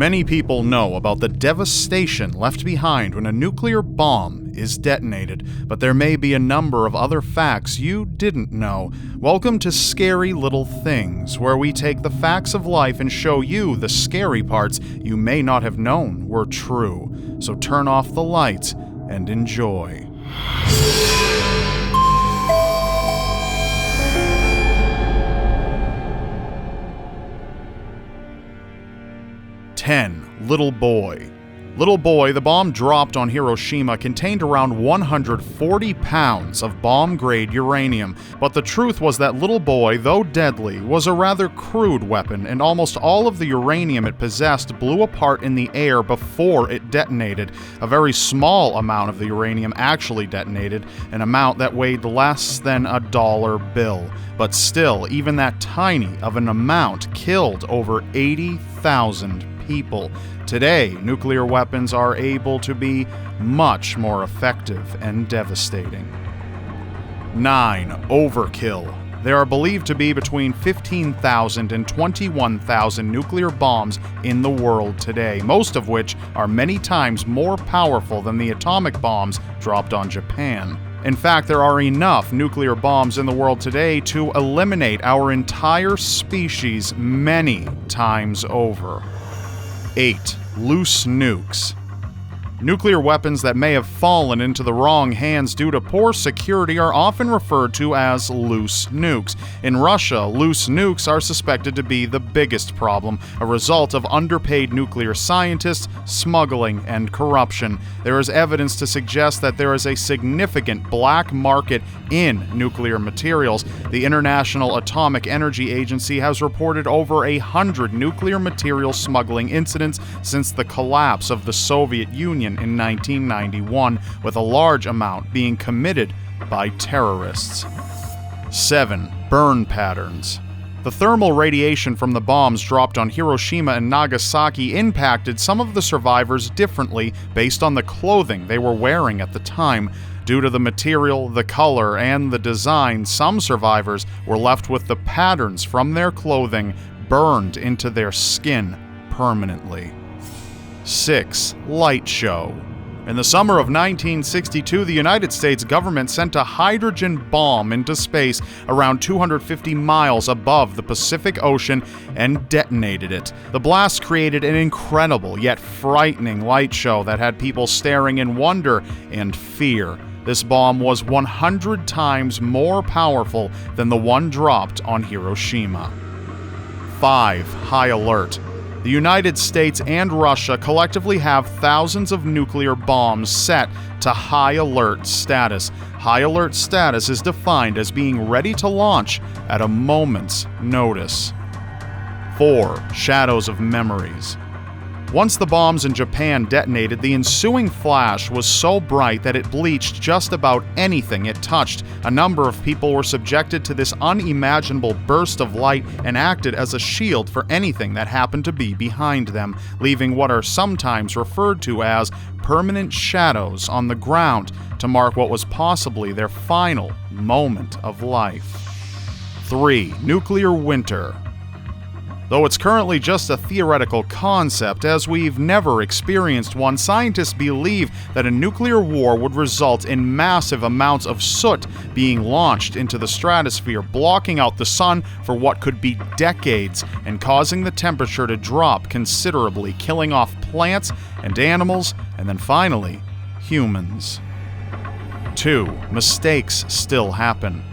Many people know about the devastation left behind when a nuclear bomb is detonated, but there may be a number of other facts you didn't know. Welcome to Scary Little Things, where we take the facts of life and show you the scary parts you may not have known were true. So turn off the lights and enjoy. Little Boy. Little Boy, the bomb dropped on Hiroshima, contained around 140 pounds of bomb-grade uranium. But the truth was that Little Boy, though deadly, was a rather crude weapon, and almost all of the uranium it possessed blew apart in the air before it detonated. A very small amount of the uranium actually detonated, an amount that weighed less than a dollar bill. But still, even that tiny of an amount killed over 80,000 people. Today, nuclear weapons are able to be much more effective and devastating. 9. Overkill. There are believed to be between 15,000 and 21,000 nuclear bombs in the world today, most of which are many times more powerful than the atomic bombs dropped on Japan. In fact, there are enough nuclear bombs in the world today to eliminate our entire species many times over. 8. Loose nukes. Nuclear weapons that may have fallen into the wrong hands due to poor security are often referred to as loose nukes. In Russia, loose nukes are suspected to be the biggest problem, a result of underpaid nuclear scientists, smuggling, and corruption. There is evidence to suggest that there is a significant black market in nuclear materials. The International Atomic Energy Agency has reported over 100 nuclear material smuggling incidents since the collapse of the Soviet Union in 1991, with a large amount being committed by terrorists. 7. Burn patterns. The thermal radiation from the bombs dropped on Hiroshima and Nagasaki impacted some of the survivors differently based on the clothing they were wearing at the time. Due to the material, the color, and the design, some survivors were left with the patterns from their clothing burned into their skin permanently. 6. Light show. In the summer of 1962, the United States government sent a hydrogen bomb into space around 250 miles above the Pacific Ocean and detonated it. The blast created an incredible yet frightening light show that had people staring in wonder and fear. This bomb was 100 times more powerful than the one dropped on Hiroshima. 5. High alert. The United States and Russia collectively have thousands of nuclear bombs set to high alert status. High alert status is defined as being ready to launch at a moment's notice. 4. Shadows of memories. Once the bombs in Japan detonated, the ensuing flash was so bright that it bleached just about anything it touched. A number of people were subjected to this unimaginable burst of light and acted as a shield for anything that happened to be behind them, leaving what are sometimes referred to as permanent shadows on the ground to mark what was possibly their final moment of life. 3. Nuclear winter. Though it's currently just a theoretical concept, as we've never experienced one, scientists believe that a nuclear war would result in massive amounts of soot being launched into the stratosphere, blocking out the sun for what could be decades and causing the temperature to drop considerably, killing off plants and animals, and then finally, humans. 2. Mistakes still happen.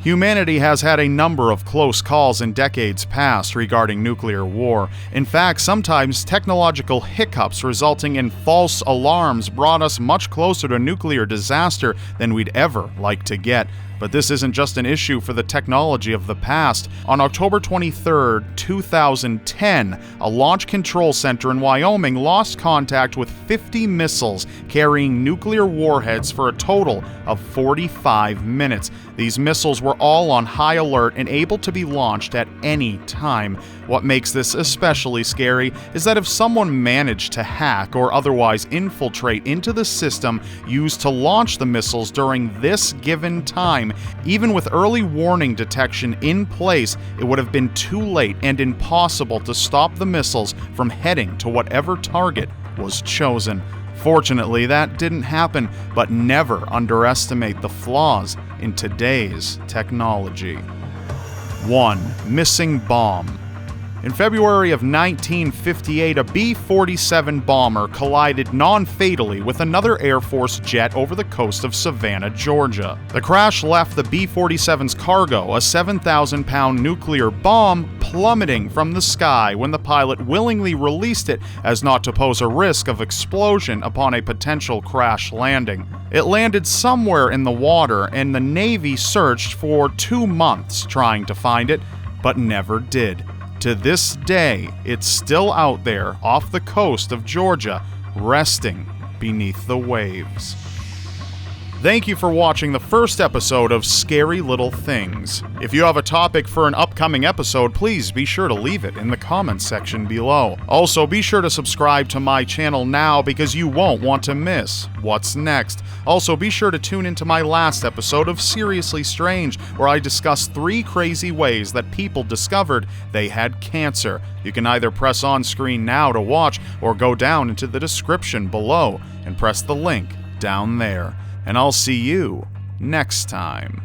Humanity has had a number of close calls in decades past regarding nuclear war. In fact, sometimes technological hiccups resulting in false alarms brought us much closer to nuclear disaster than we'd ever like to get. But this isn't just an issue for the technology of the past. On October 23, 2010, a launch control center in Wyoming lost contact with 50 missiles carrying nuclear warheads for a total of 45 minutes. These missiles were all on high alert and able to be launched at any time. What makes this especially scary is that if someone managed to hack or otherwise infiltrate into the system used to launch the missiles during this given time, even with early warning detection in place, it would have been too late and impossible to stop the missiles from heading to whatever target was chosen. Fortunately, that didn't happen, but never underestimate the flaws in today's technology. 1. Missing bomb. In February of 1958, a B-47 bomber collided non-fatally with another Air Force jet over the coast of Savannah, Georgia. The crash left the B-47's cargo, a 7,000-pound nuclear bomb, plummeting from the sky when the pilot willingly released it as not to pose a risk of explosion upon a potential crash landing. It landed somewhere in the water, and the Navy searched for 2 months trying to find it, but never did. To this day, it's still out there off the coast of Georgia, resting beneath the waves. Thank you for watching the first episode of Scary Little Things. If you have a topic for an upcoming episode, please be sure to leave it in the comments section below. Also, be sure to subscribe to my channel now because you won't want to miss what's next. Also, be sure to tune into my last episode of Seriously Strange, where I discuss 3 crazy ways that people discovered they had cancer. You can either press on screen now to watch or go down into the description below and press the link down there. And I'll see you next time.